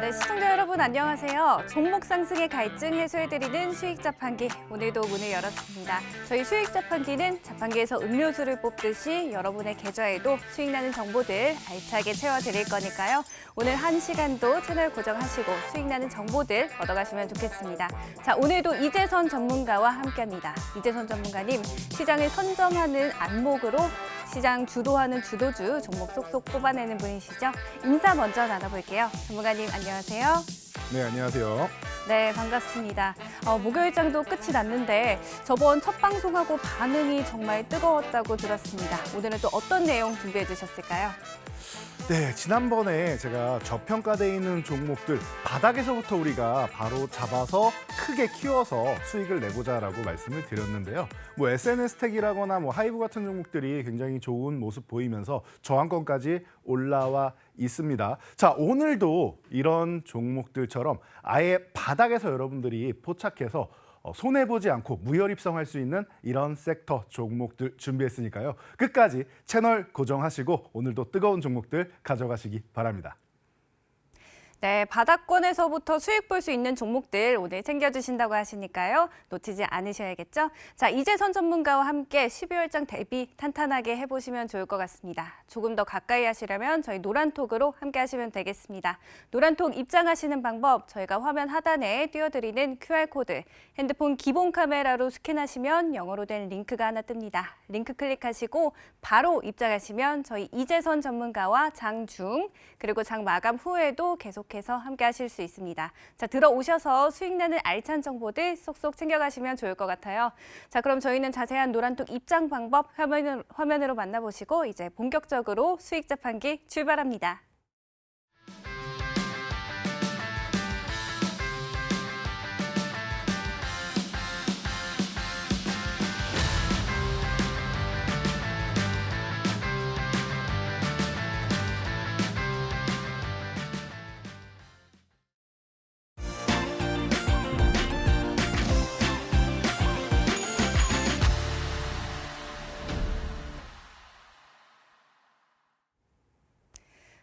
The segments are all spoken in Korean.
네, 시청자 여러분 안녕하세요. 종목 상승의 갈증 해소해드리는 수익 자판기, 오늘도 문을 열었습니다. 저희 수익 자판기는 자판기에서 음료수를 뽑듯이 여러분의 계좌에도 수익 나는 정보들 알차게 채워드릴 거니까요. 오늘 1시간도 채널 고정하시고 수익 나는 정보들 얻어가시면 좋겠습니다. 자, 오늘도 이재선 전문가와 함께합니다. 이재선 전문가님, 시장을 선점하는 안목으로 시장 주도하는 주도주 종목 쏙쏙 뽑아내는 분이시죠. 인사 먼저 나눠볼게요. 전문가님 안녕하세요. 네, 안녕하세요. 네, 반갑습니다. 목요일장도 끝이 났는데 저번 첫 방송하고 반응이 정말 뜨거웠다고 들었습니다. 오늘은 또 어떤 내용 준비해 주셨을까요? 네, 지난번에 제가 저평가되어 있는 종목들 바닥에서부터 우리가 바로 잡아서 크게 키워서 수익을 내보자라고 말씀을 드렸는데요. 뭐 SNS 택이라거나 뭐 하이브 같은 종목들이 굉장히 좋은 모습 보이면서 저항권까지 올라와 있습니다. 자, 오늘도 이런 종목들처럼 아예 바닥에서 여러분들이 포착해서 손해보지 않고 무혈입성할 수 있는 이런 섹터 종목들 준비했으니까요. 끝까지 채널 고정하시고 오늘도 뜨거운 종목들 가져가시기 바랍니다. 네, 바닥권에서부터 수익 볼 수 있는 종목들 오늘 챙겨주신다고 하시니까요. 놓치지 않으셔야겠죠? 자, 이재선 전문가와 함께 12월장 대비 탄탄하게 해보시면 좋을 것 같습니다. 조금 더 가까이 하시려면 저희 노란톡으로 함께 하시면 되겠습니다. 노란톡 입장하시는 방법, 저희가 화면 하단에 띄워드리는 QR코드, 핸드폰 기본 카메라로 스캔하시면 영어로 된 링크가 하나 뜹니다. 링크 클릭하시고 바로 입장하시면 저희 이재선 전문가와 장중, 그리고 장 마감 후에도 계속해서 함께 하실 수 있습니다. 자, 들어오셔서 수익 나는 알찬 정보들 쏙쏙 챙겨가시면 좋을 것 같아요. 자, 그럼 저희는 자세한 노란톡 입장 방법 화면으로 만나보시고 이제 본격적으로 수익 자판기 출발합니다.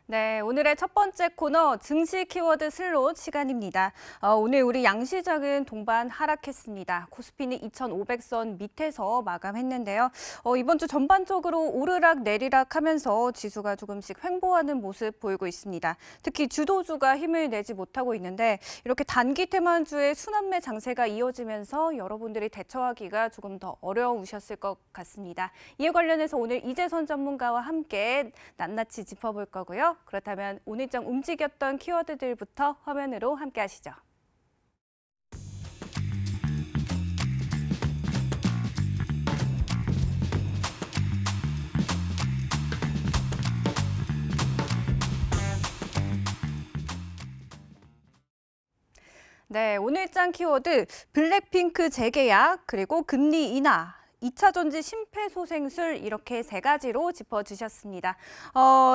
네, 오늘의 첫 번째 코너 증시 키워드 슬롯 시간입니다. 오늘 우리 양시장은 동반 하락했습니다. 코스피는 2,500선 밑에서 마감했는데요. 이번 주 전반적으로 오르락 내리락 하면서 지수가 조금씩 횡보하는 모습 보이고 있습니다. 특히 주도주가 힘을 내지 못하고 있는데 이렇게 단기 테마주의 순환매 장세가 이어지면서 여러분들이 대처하기가 조금 더 어려우셨을 것 같습니다. 이에 관련해서 오늘 이재선 전문가와 함께 낱낱이 짚어볼 거고요. 그렇다면 오늘장 움직였던 키워드들부터 화면으로 함께 하시죠. 네, 오늘장 키워드 블랙핑크 재계약, 그리고 금리 인하, 2차 전지 심폐소생술 이렇게 세 가지로 짚어주셨습니다.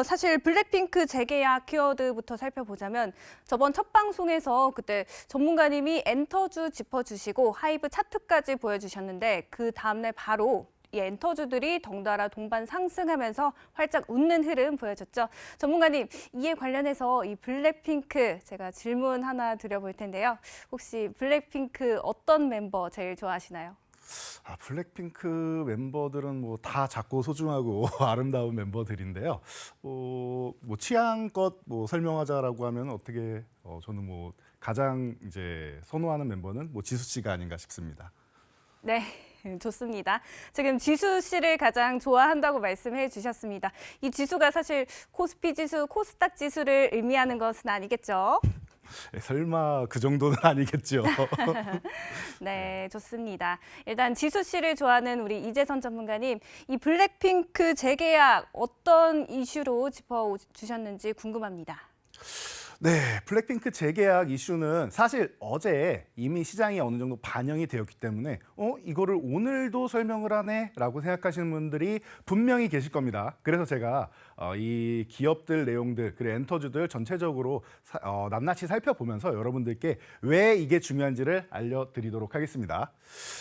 사실 블랙핑크 재계약 키워드부터 살펴보자면 저번 첫 방송에서 그때 전문가님이 엔터주 짚어주시고 하이브 차트까지 보여주셨는데 그 다음날 바로 이 엔터주들이 덩달아 동반 상승하면서 활짝 웃는 흐름 보여줬죠. 전문가님, 이에 관련해서 이 블랙핑크 제가 질문 하나 드려볼 텐데요. 혹시 블랙핑크 어떤 멤버 제일 좋아하시나요? 블랙핑크 멤버들은 뭐 다 작고 소중하고 아름다운 멤버들인데요. 뭐 취향껏 뭐 설명하자라고 하면 어떻게 저는 뭐 가장 이제 선호하는 멤버는 뭐 지수 씨가 아닌가 싶습니다. 네. 좋습니다. 지금 지수 씨를 가장 좋아한다고 말씀해 주셨습니다. 이 지수가 사실 코스피 지수, 코스닥 지수를 의미하는 것은 아니겠죠? 설마 그 정도는 아니겠죠. 네, 좋습니다. 일단 지수 씨를 좋아하는 우리 이재선 전문가님, 이 블랙핑크 재계약 어떤 이슈로 짚어주셨는지 궁금합니다. 네, 블랙핑크 재계약 이슈는 사실 어제 이미 시장이 어느 정도 반영이 되었기 때문에 이거를 오늘도 설명을 하네? 라고 생각하시는 분들이 분명히 계실 겁니다. 그래서 제가 이 기업들 내용들, 그리고 엔터주들 전체적으로 낱낱이 살펴보면서 여러분들께 왜 이게 중요한지를 알려드리도록 하겠습니다.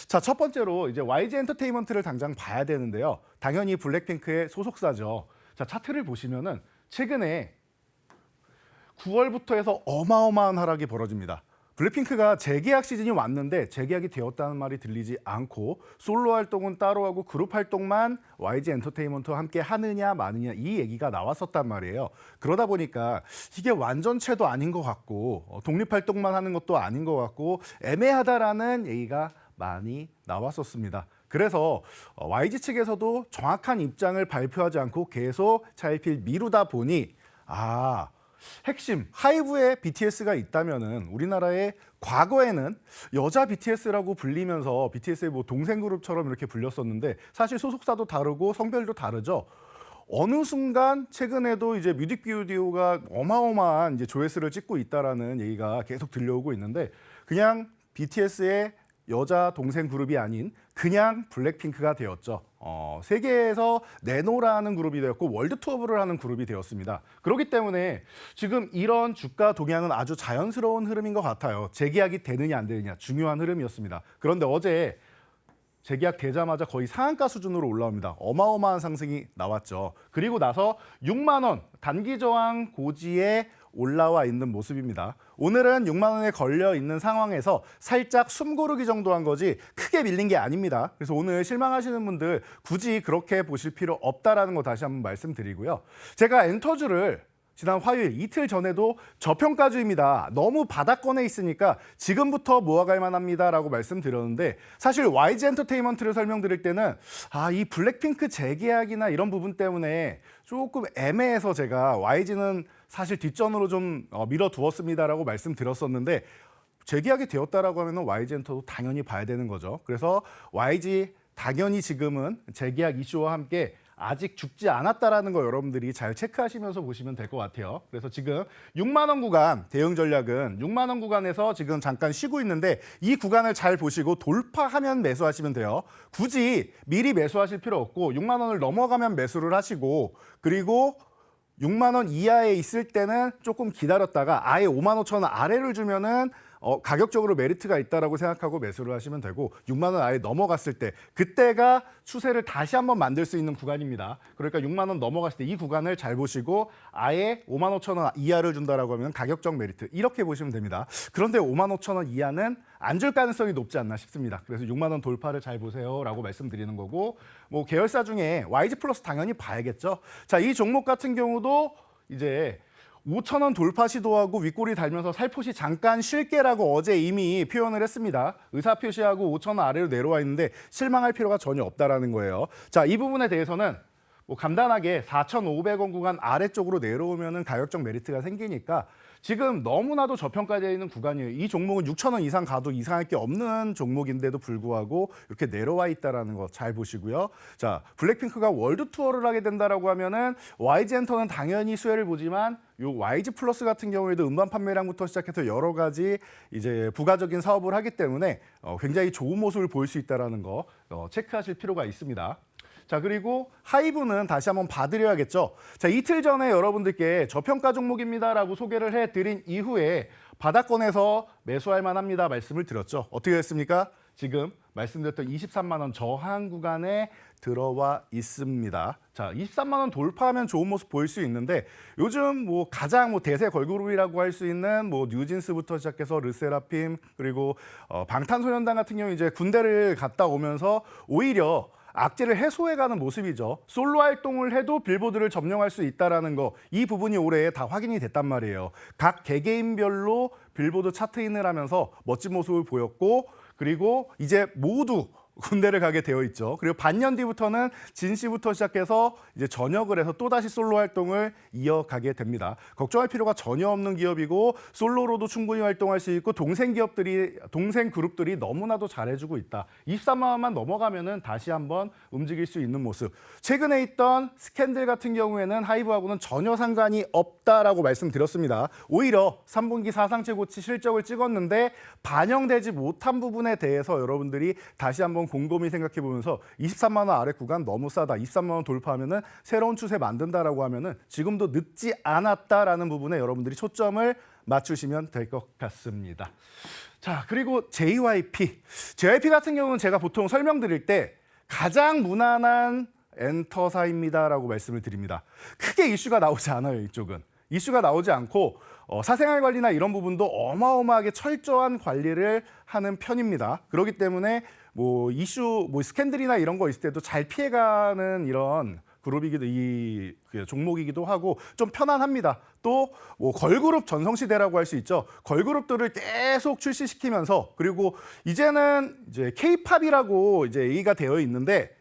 자, 첫 번째로 이제 YG 엔터테인먼트를 당장 봐야 되는데요. 당연히 블랙핑크의 소속사죠. 자, 차트를 보시면은 최근에 9월부터 해서 어마어마한 하락이 벌어집니다. 블랙핑크가 재계약 시즌이 왔는데 재계약이 되었다는 말이 들리지 않고 솔로 활동은 따로 하고 그룹 활동만 YG 엔터테인먼트와 함께 하느냐 마느냐 이 얘기가 나왔었단 말이에요. 그러다 보니까 이게 완전체도 아닌 것 같고 독립 활동만 하는 것도 아닌 것 같고 애매하다라는 얘기가 많이 나왔었습니다. 그래서 YG 측에서도 정확한 입장을 발표하지 않고 계속 차일피일 미루다 보니 핵심 하이브에 BTS가 있다면은 우리나라에 과거에는 여자 BTS라고 불리면서 BTS의 뭐 동생 그룹처럼 이렇게 불렸었는데 사실 소속사도 다르고 성별도 다르죠. 어느 순간 최근에도 이제 뮤직비디오가 어마어마한 이제 조회수를 찍고 있다라는 얘기가 계속 들려오고 있는데 그냥 BTS의 여자 동생 그룹이 아닌 그냥 블랙핑크가 되었죠. 세계에서 내노라는 그룹이 되었고 월드 투어를 하는 그룹이 되었습니다. 그렇기 때문에 지금 이런 주가 동향은 아주 자연스러운 흐름인 것 같아요. 재계약이 되느냐 안 되느냐 중요한 흐름이었습니다. 그런데 어제 재계약 되자마자 거의 상한가 수준으로 올라옵니다. 어마어마한 상승이 나왔죠. 그리고 나서 6만 원 단기 저항 고지에 올라와 있는 모습입니다. 오늘은 6만 원에 걸려 있는 상황에서 살짝 숨 고르기 정도 한 거지 크게 밀린 게 아닙니다. 그래서 오늘 실망하시는 분들 굳이 그렇게 보실 필요 없다라는 거 다시 한번 말씀드리고요. 제가 엔터주를 지난 화요일 이틀 전에도 저평가주입니다. 너무 바닥권에 있으니까 지금부터 모아갈 만합니다라고 말씀드렸는데 사실 YG 엔터테인먼트를 설명드릴 때는 이 블랙핑크 재계약이나 이런 부분 때문에 조금 애매해서 제가 YG는 사실 뒷전으로 좀 밀어두었습니다라고 말씀드렸었는데 재계약이 되었다라고 하면 YG 엔터도 당연히 봐야 되는 거죠. 그래서 YG 당연히 지금은 재계약 이슈와 함께 아직 죽지 않았다라는 거 여러분들이 잘 체크하시면서 보시면 될 것 같아요. 그래서 지금 6만 원 구간 대응 전략은 6만 원 구간에서 지금 잠깐 쉬고 있는데 이 구간을 잘 보시고 돌파하면 매수하시면 돼요. 굳이 미리 매수하실 필요 없고 6만 원을 넘어가면 매수를 하시고 그리고 6만 원 이하에 있을 때는 조금 기다렸다가 아예 5만 5천 원 아래를 주면은 가격적으로 메리트가 있다라고 생각하고 매수를 하시면 되고 6만 원 아예 넘어갔을 때 그때가 추세를 다시 한번 만들 수 있는 구간입니다. 그러니까 6만 원 넘어갔을 때 이 구간을 잘 보시고 아예 5만 5천 원 이하를 준다라고 하면 가격적 메리트 이렇게 보시면 됩니다. 그런데 5만 5천 원 이하는 안 줄 가능성이 높지 않나 싶습니다. 그래서 6만 원 돌파를 잘 보세요라고 말씀드리는 거고 뭐 계열사 중에 YG 플러스 당연히 봐야겠죠. 자, 이 종목 같은 경우도 이제 5천 원 돌파 시도하고 윗꼬리 달면서 살포시 잠깐 쉴게라고 어제 이미 표현을 했습니다. 의사 표시하고 5천 원 아래로 내려와 있는데 실망할 필요가 전혀 없다라는 거예요. 자, 이 부분에 대해서는 뭐 간단하게 4,500원 구간 아래쪽으로 내려오면은 가격적 메리트가 생기니까 지금 너무나도 저평가되어 있는 구간이에요. 이 종목은 6천 원 이상 가도 이상할 게 없는 종목인데도 불구하고 이렇게 내려와 있다라는 거 잘 보시고요. 자, 블랙핑크가 월드 투어를 하게 된다라고 하면은 YG 엔터는 당연히 수혜를 보지만 요 YG 플러스 같은 경우에도 음반 판매량부터 시작해서 여러 가지 이제 부가적인 사업을 하기 때문에 굉장히 좋은 모습을 보일 수 있다라는 거 체크하실 필요가 있습니다. 자, 그리고 하이브는 다시 한번 봐드려야겠죠. 자, 이틀 전에 여러분들께 저평가 종목입니다라고 소개를 해드린 이후에 바닥권에서 매수할 만합니다 말씀을 드렸죠. 어떻게 됐습니까? 지금 말씀드렸던 23만 원 저항 구간에 들어와 있습니다. 자, 23만 원 돌파하면 좋은 모습 보일 수 있는데 요즘 뭐 가장 대세 걸그룹이라고 할 수 있는 뭐 뉴진스부터 시작해서 르세라핌 그리고 방탄소년단 같은 경우 이제 군대를 갔다 오면서 오히려 악재를 해소해가는 모습이죠. 솔로 활동을 해도 빌보드를 점령할 수 있다는 거, 이 부분이 올해 다 확인이 됐단 말이에요. 각 개개인별로 빌보드 차트인을 하면서 멋진 모습을 보였고 그리고 이제 모두 군대를 가게 되어 있죠. 그리고 반년 뒤부터는 진 씨부터 시작해서 이제 전역을 해서 또다시 솔로 활동을 이어가게 됩니다. 걱정할 필요가 전혀 없는 기업이고 솔로로도 충분히 활동할 수 있고 동생 그룹들이 너무나도 잘해주고 있다. 23만 원만 넘어가면은 다시 한번 움직일 수 있는 모습. 최근에 있던 스캔들 같은 경우에는 하이브하고는 전혀 상관이 없다라고 말씀드렸습니다. 오히려 3분기 사상 최고치 실적을 찍었는데 반영되지 못한 부분에 대해서 여러분들이 다시 한번 곰곰이 생각해 보면서 23만 원 아래 구간 너무 싸다. 23만 원 돌파하면은 새로운 추세 만든다라고 하면은 지금도 늦지 않았다라는 부분에 여러분들이 초점을 맞추시면 될 것 같습니다. 자, 그리고 JYP 같은 경우는 제가 보통 설명드릴 때 가장 무난한 엔터사입니다라고 말씀을 드립니다. 크게 이슈가 나오지 않아요. 이쪽은. 이슈가 나오지 않고 사생활 관리나 이런 부분도 어마어마하게 철저한 관리를 하는 편입니다. 그렇기 때문에 뭐 이슈, 뭐 스캔들이나 이런 거 있을 때도 잘 피해가는 이런 그룹이기도 종목이기도 하고 좀 편안합니다. 또 뭐 걸그룹 전성시대라고 할 수 있죠. 걸그룹들을 계속 출시시키면서 그리고 이제는 이제 K-팝이라고 이제 얘기가 되어 있는데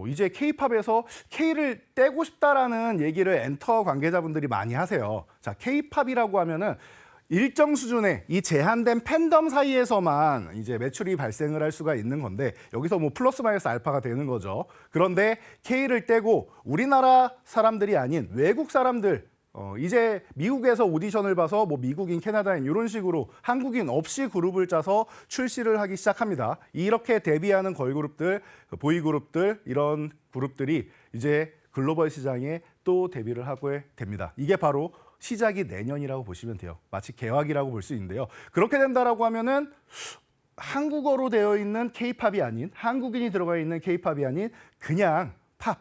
이제 K-팝에서 K를 떼고 싶다라는 얘기를 엔터 관계자분들이 많이 하세요. 자, K-팝이라고 하면은 일정 수준의 이 제한된 팬덤 사이에서만 이제 매출이 발생을 할 수가 있는 건데 여기서 뭐 플러스 마이너스 알파가 되는 거죠. 그런데 K를 떼고 우리나라 사람들이 아닌 외국 사람들 이제 미국에서 오디션을 봐서 뭐 미국인, 캐나다인 이런 식으로 한국인 없이 그룹을 짜서 출시를 하기 시작합니다. 이렇게 데뷔하는 걸그룹들, 보이그룹들 이런 그룹들이 이제 글로벌 시장에 또 데뷔를 하게 됩니다. 이게 바로 시작이 내년이라고 보시면 돼요. 마치 개화기라고 볼 수 있는데요. 그렇게 된다라고 하면은 한국어로 되어 있는 K-팝이 아닌 한국인이 들어가 있는 K-팝이 아닌 그냥 팝.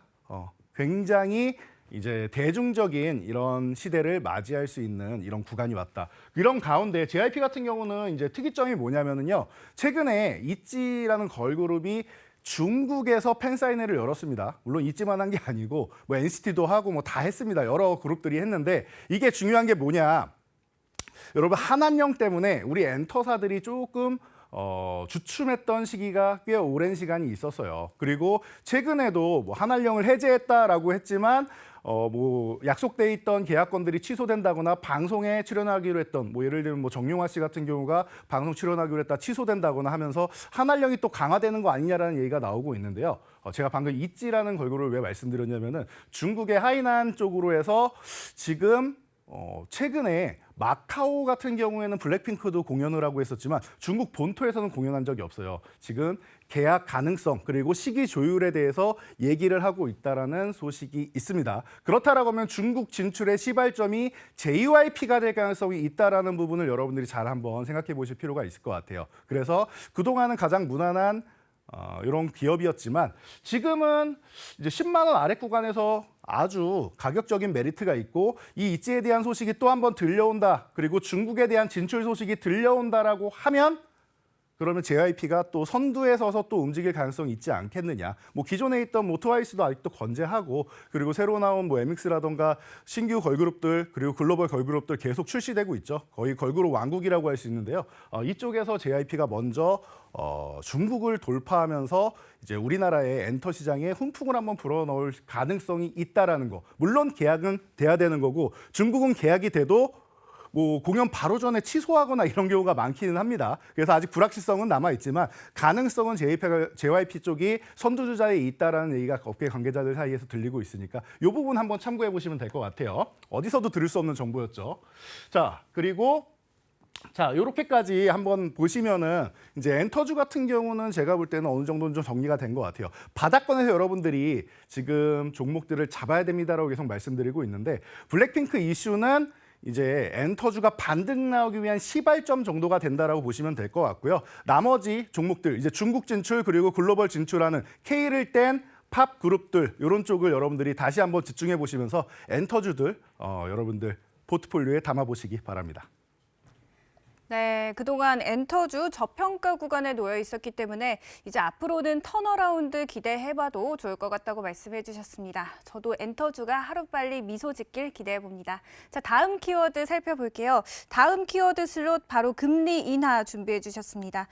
굉장히 이제 대중적인 이런 시대를 맞이할 수 있는 이런 구간이 왔다. 이런 가운데 JYP 같은 경우는 이제 특이점이 뭐냐면은요. 최근에 있지라는 걸그룹이 중국에서 팬사인회를 열었습니다. 물론 있지만 한 게 아니고 뭐 NCT도 하고 뭐 다 했습니다. 여러 그룹들이 했는데 이게 중요한 게 뭐냐. 여러분 한한령 때문에 우리 엔터사들이 조금 주춤했던 시기가 꽤 오랜 시간이 있었어요. 그리고 최근에도 뭐 한한령을 해제했다라고 했지만 뭐 약속돼 있던 계약건들이 취소된다거나 방송에 출연하기로 했던 뭐 예를 들면 뭐 정용화 씨 같은 경우가 방송 출연하기로 했다 취소된다거나 하면서 한한령이 또 강화되는 거 아니냐라는 얘기가 나오고 있는데요. 제가 방금 있지라는 걸그룹을 왜 말씀드렸냐면은 중국의 하이난 쪽으로 해서 지금 최근에 마카오 같은 경우에는 블랙핑크도 공연을 하고 했었지만 중국 본토에서는 공연한 적이 없어요. 지금 계약 가능성 그리고 시기 조율에 대해서 얘기를 하고 있다라는 소식이 있습니다. 그렇다라고 하면 중국 진출의 시발점이 JYP가 될 가능성이 있다라는 부분을 여러분들이 잘 한번 생각해 보실 필요가 있을 것 같아요. 그래서 그동안은 가장 무난한 이런 기업이었지만 지금은 이제 10만 원 아래 구간에서 아주 가격적인 메리트가 있고 이 있지에 대한 소식이 또 한 번 들려온다. 그리고 중국에 대한 진출 소식이 들려온다라고 하면 그러면 JYP가 또 선두에 서서 또 움직일 가능성이 있지 않겠느냐. 뭐 기존에 있던 뭐 트와이스도 아직도 건재하고 그리고 새로 나온 뭐 MX라던가 신규 걸그룹들 그리고 글로벌 걸그룹들 계속 출시되고 있죠. 거의 걸그룹 왕국이라고 할 수 있는데요. 이쪽에서 JYP가 먼저 중국을 돌파하면서 이제 우리나라의 엔터 시장에 훈풍을 한번 불어넣을 가능성이 있다라는 거. 물론 계약은 돼야 되는 거고 중국은 계약이 돼도 뭐 공연 바로 전에 취소하거나 이런 경우가 많기는 합니다. 그래서 아직 불확실성은 남아있지만 가능성은 JYP 쪽이 선두주자에 있다라는 얘기가 업계 관계자들 사이에서 들리고 있으니까 이 부분 한번 참고해 보시면 될 것 같아요. 어디서도 들을 수 없는 정보였죠. 자, 그리고 자, 이렇게까지 한번 보시면은 이제 엔터주 같은 경우는 제가 볼 때는 어느 정도는 좀 정리가 된 것 같아요. 바닥권에서 여러분들이 지금 종목들을 잡아야 됩니다라고 계속 말씀드리고 있는데 블랙핑크 이슈는 이제 엔터주가 반등 나오기 위한 시발점 정도가 된다라고 보시면 될 것 같고요. 나머지 종목들 이제 중국 진출 그리고 글로벌 진출하는 K를 뗀 팝 그룹들 이런 쪽을 여러분들이 다시 한번 집중해 보시면서 엔터주들 여러분들 포트폴리오에 담아 보시기 바랍니다. 네, 그동안 엔터주 저평가 구간에 놓여 있었기 때문에 이제 앞으로는 턴어라운드 기대해봐도 좋을 것 같다고 말씀해 주셨습니다. 저도 엔터주가 하루빨리 미소 짓길 기대해 봅니다. 자, 다음 키워드 살펴볼게요. 다음 키워드 슬롯 바로 금리 인하 준비해 주셨습니다.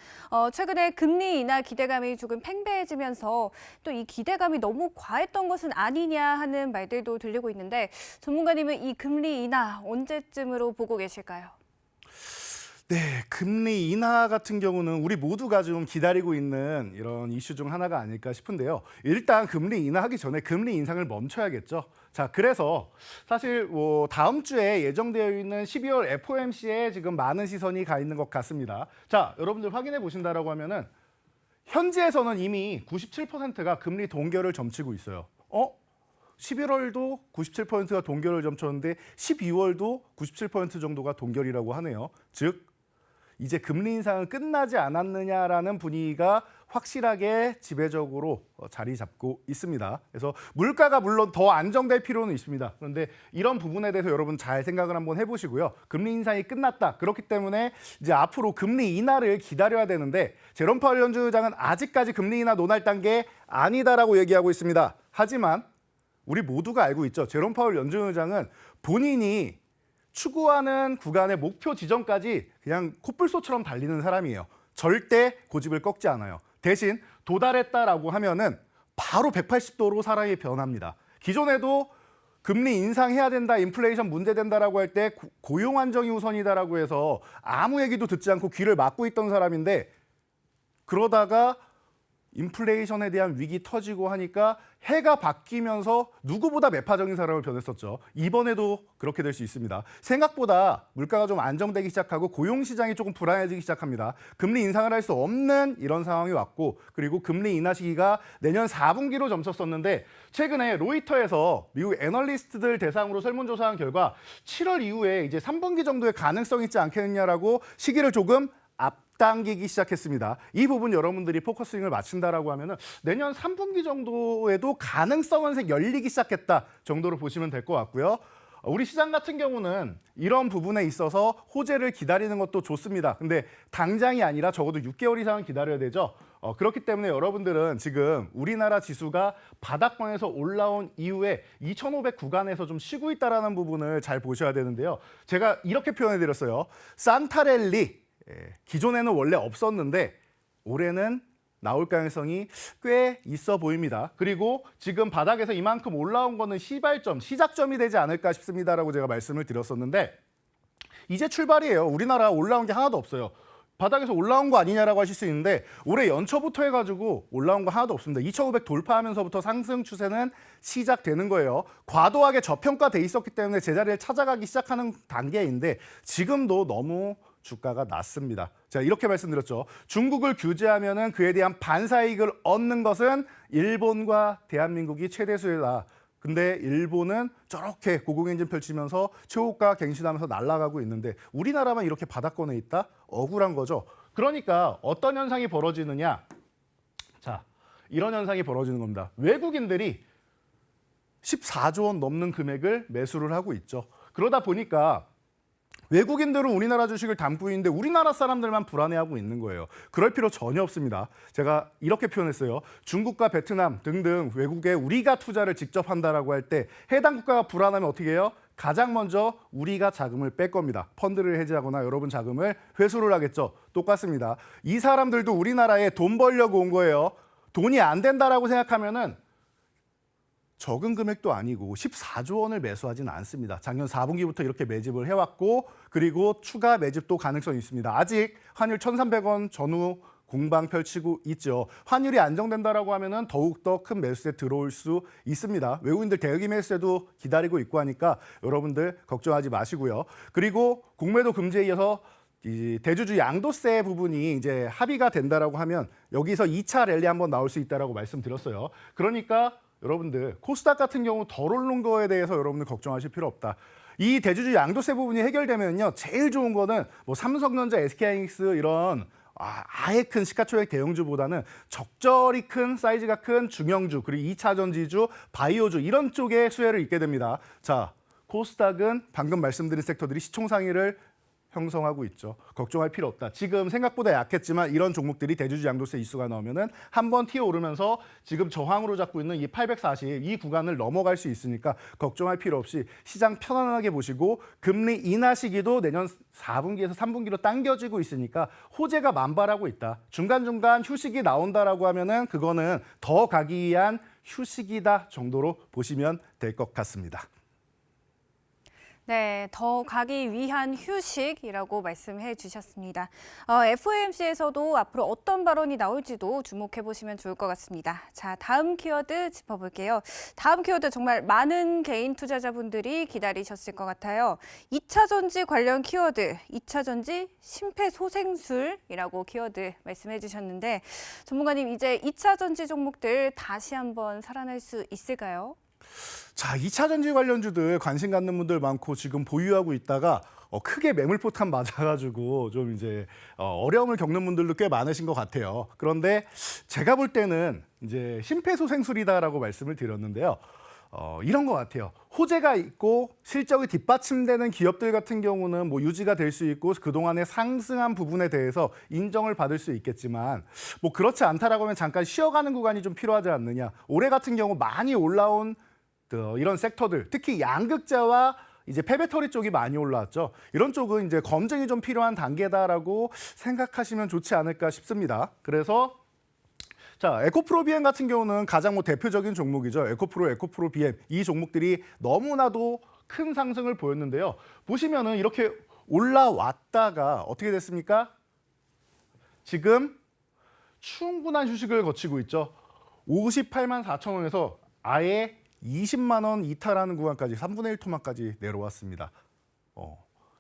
최근에 금리 인하 기대감이 조금 팽배해지면서 또 이 기대감이 너무 과했던 것은 아니냐 하는 말들도 들리고 있는데 전문가님은 이 금리 인하 언제쯤으로 보고 계실까요? 네, 금리 인하 같은 경우는 우리 모두가 좀 기다리고 있는 이런 이슈 중 하나가 아닐까 싶은데요. 일단 금리 인하하기 전에 금리 인상을 멈춰야겠죠. 자, 그래서 사실 뭐 다음 주에 예정되어 있는 12월 FOMC에 지금 많은 시선이 가 있는 것 같습니다. 자, 여러분들 확인해 보신다라고 하면은 현지에서는 이미 97%가 금리 동결을 점치고 있어요. 11월도 97%가 동결을 점쳤는데 12월도 97% 정도가 동결이라고 하네요. 즉 이제 금리 인상은 끝나지 않았느냐라는 분위기가 확실하게 지배적으로 자리 잡고 있습니다. 그래서 물가가 물론 더 안정될 필요는 있습니다. 그런데 이런 부분에 대해서 여러분 잘 생각을 한번 해보시고요. 금리 인상이 끝났다. 그렇기 때문에 이제 앞으로 금리 인하를 기다려야 되는데 제롬 파월 연준의장은 아직까지 금리 인하 논할 단계 아니다라고 얘기하고 있습니다. 하지만 우리 모두가 알고 있죠. 제롬 파월 연준의장은 본인이 추구하는 구간의 목표 지점까지 그냥 콧불소처럼 달리는 사람이에요. 절대 고집을 꺾지 않아요. 대신 도달했다라고 하면은 바로 180도로 사람이 변합니다. 기존에도 금리 인상해야 된다, 인플레이션 문제된다라고 할 때 고용 안정이 우선이다라고 해서 아무 얘기도 듣지 않고 귀를 막고 있던 사람인데 그러다가 인플레이션에 대한 위기 터지고 하니까 해가 바뀌면서 누구보다 매파적인 사람을 변했었죠. 이번에도 그렇게 될 수 있습니다. 생각보다 물가가 좀 안정되기 시작하고 고용 시장이 조금 불안해지기 시작합니다. 금리 인상을 할 수 없는 이런 상황이 왔고 그리고 금리 인하 시기가 내년 4분기로 점쳤었는데 최근에 로이터에서 미국 애널리스트들 대상으로 설문조사한 결과 7월 이후에 이제 3분기 정도의 가능성이 있지 않겠느냐라고 시기를 조금 앞당기기 시작했습니다. 이 부분 여러분들이 포커싱을 맞춘다라고 하면은 내년 3분기 정도에도 가능성은 열리기 시작했다 정도로 보시면 될 것 같고요. 우리 시장 같은 경우는 이런 부분에 있어서 호재를 기다리는 것도 좋습니다. 근데 당장이 아니라 적어도 6개월 이상은 기다려야 되죠. 그렇기 때문에 여러분들은 지금 우리나라 지수가 바닥권에서 올라온 이후에 2,500 구간에서 좀 쉬고 있다는 부분을 잘 보셔야 되는데요. 제가 이렇게 표현해드렸어요. 산타랠리. 기존에는 원래 없었는데 올해는 나올 가능성이 꽤 있어 보입니다. 그리고 지금 바닥에서 이만큼 올라온 거는 시발점, 시작점이 되지 않을까 싶습니다라고 제가 말씀을 드렸었는데 이제 출발이에요. 우리나라 올라온 게 하나도 없어요. 바닥에서 올라온 거 아니냐라고 하실 수 있는데 올해 연초부터 해가지고 올라온 거 하나도 없습니다. 2,500 돌파하면서부터 상승 추세는 시작되는 거예요. 과도하게 저평가돼 있었기 때문에 제자리를 찾아가기 시작하는 단계인데 지금도 너무 주가가 낮습니다. 제가 이렇게 말씀드렸죠. 중국을 규제하면은 그에 대한 반사이익을 얻는 것은 일본과 대한민국이 최대수다. 근데 일본은 저렇게 고공행진 펼치면서 최고가 갱신하면서 날아가고 있는데 우리나라만 이렇게 바닥권에 있다? 억울한 거죠. 그러니까 어떤 현상이 벌어지느냐? 자, 이런 현상이 벌어지는 겁니다. 외국인들이 14조 원 넘는 금액을 매수를 하고 있죠. 그러다 보니까 외국인들은 우리나라 주식을 담고 있는데 우리나라 사람들만 불안해하고 있는 거예요. 그럴 필요 전혀 없습니다. 제가 이렇게 표현했어요. 중국과 베트남 등등 외국에 우리가 투자를 직접 한다라고 할 때 해당 국가가 불안하면 어떻게 해요? 가장 먼저 우리가 자금을 뺄 겁니다. 펀드를 해지하거나 여러분 자금을 회수를 하겠죠. 똑같습니다. 이 사람들도 우리나라에 돈 벌려고 온 거예요. 돈이 안 된다라고 생각하면은 적은 금액도 아니고 14조 원을 매수하진 않습니다. 작년 4분기부터 이렇게 매집을 해왔고 그리고 추가 매집도 가능성이 있습니다. 아직 환율 1,300원 전후 공방 펼치고 있죠. 환율이 안정된다라고 하면은 더욱더 큰 매수세 들어올 수 있습니다. 외국인들 대기 매수세도 기다리고 있고 하니까 여러분들 걱정하지 마시고요. 그리고 공매도 금지에 이어서 이 대주주 양도세 부분이 이제 합의가 된다라고 하면 여기서 2차 랠리 한번 나올 수 있다라고 말씀드렸어요. 그러니까 여러분들 코스닥 같은 경우 덜 오른 거에 대해서 여러분들 걱정하실 필요 없다. 이 대주주 양도세 부분이 해결되면요. 제일 좋은 거는 뭐 삼성전자, SK하이닉스 이런 아예 큰 시가총액 대형주보다는 적절히 큰 사이즈가 큰 중형주 그리고 2차 전지주, 바이오주 이런 쪽에 수혜를 입게 됩니다. 자, 코스닥은 방금 말씀드린 섹터들이 시총상위를 형성하고 있죠. 걱정할 필요 없다. 지금 생각보다 약했지만 이런 종목들이 대주주 양도세 이슈가 나오면은 한번 튀어오르면서 지금 저항으로 잡고 있는 이 840 이 구간을 넘어갈 수 있으니까 걱정할 필요 없이 시장 편안하게 보시고 금리 인하 시기도 내년 4분기에서 3분기로 당겨지고 있으니까 호재가 만발하고 있다. 중간중간 휴식이 나온다라고 하면은 그거는 더 가기 위한 휴식이다 정도로 보시면 될 것 같습니다. 네, 더 가기 위한 휴식이라고 말씀해 주셨습니다. FOMC에서도 앞으로 어떤 발언이 나올지도 주목해 보시면 좋을 것 같습니다. 자, 다음 키워드 짚어볼게요. 다음 키워드 정말 많은 개인 투자자분들이 기다리셨을 것 같아요. 2차 전지 관련 키워드, 2차 전지 심폐소생술이라고 키워드 말씀해 주셨는데 전문가님 이제 2차 전지 종목들 다시 한번 살아날 수 있을까요? 자, 2차 전지 관련주들 관심 갖는 분들 많고 지금 보유하고 있다가 크게 매물포탄 맞아가지고 좀 이제 어려움을 겪는 분들도 꽤 많으신 것 같아요. 그런데 제가 볼 때는 이제 심폐소생술이다라고 말씀을 드렸는데요. 이런 것 같아요. 호재가 있고 실적이 뒷받침되는 기업들 같은 경우는 뭐 유지가 될 수 있고 그동안의 상승한 부분에 대해서 인정을 받을 수 있겠지만 뭐 그렇지 않다라고 하면 잠깐 쉬어가는 구간이 좀 필요하지 않느냐. 올해 같은 경우 많이 올라온 이런 섹터들, 특히 양극재와 이제 폐배터리 쪽이 많이 올라왔죠. 이런 쪽은 이제 검증이 좀 필요한 단계다라고 생각하시면 좋지 않을까 싶습니다. 그래서 자, 에코프로 BM 같은 경우는 가장 뭐 대표적인 종목이죠. 에코프로 BM 이 종목들이 너무나도 큰 상승을 보였는데요. 보시면은 이렇게 올라왔다가 어떻게 됐습니까? 지금 충분한 휴식을 거치고 있죠. 58만 4천 원에서 아예 20만 원 이탈하는 구간까지 3분의 1 토막까지 내려왔습니다.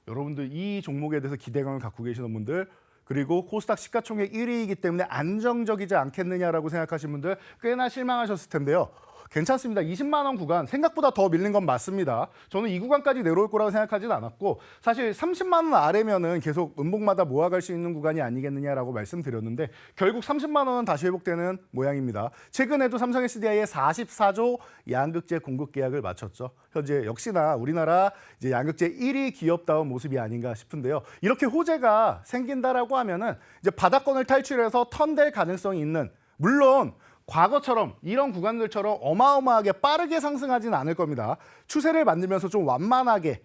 여러분들 이 종목에 대해서 기대감을 갖고 계시는 분들 그리고 코스닥 시가총액 1위이기 때문에 안정적이지 않겠느냐라고 생각하시는 분들 꽤나 실망하셨을 텐데요. 괜찮습니다. 20만 원 구간 생각보다 더 밀린 건 맞습니다. 저는 이 구간까지 내려올 거라고 생각하지는 않았고 사실 30만 원 아래면은 계속 음봉마다 모아갈 수 있는 구간이 아니겠느냐라고 말씀드렸는데 결국 30만 원은 다시 회복되는 모양입니다. 최근에도 삼성 SDI에 44조 양극재 공급 계약을 마쳤죠. 현재 역시나 우리나라 이제 양극재 1위 기업다운 모습이 아닌가 싶은데요. 이렇게 호재가 생긴다라고 하면은 이제 바닥권을 탈출해서 턴될 가능성이 있는 물론 과거처럼 이런 구간들처럼 어마어마하게 빠르게 상승하지는 않을 겁니다. 추세를 만들면서 좀 완만하게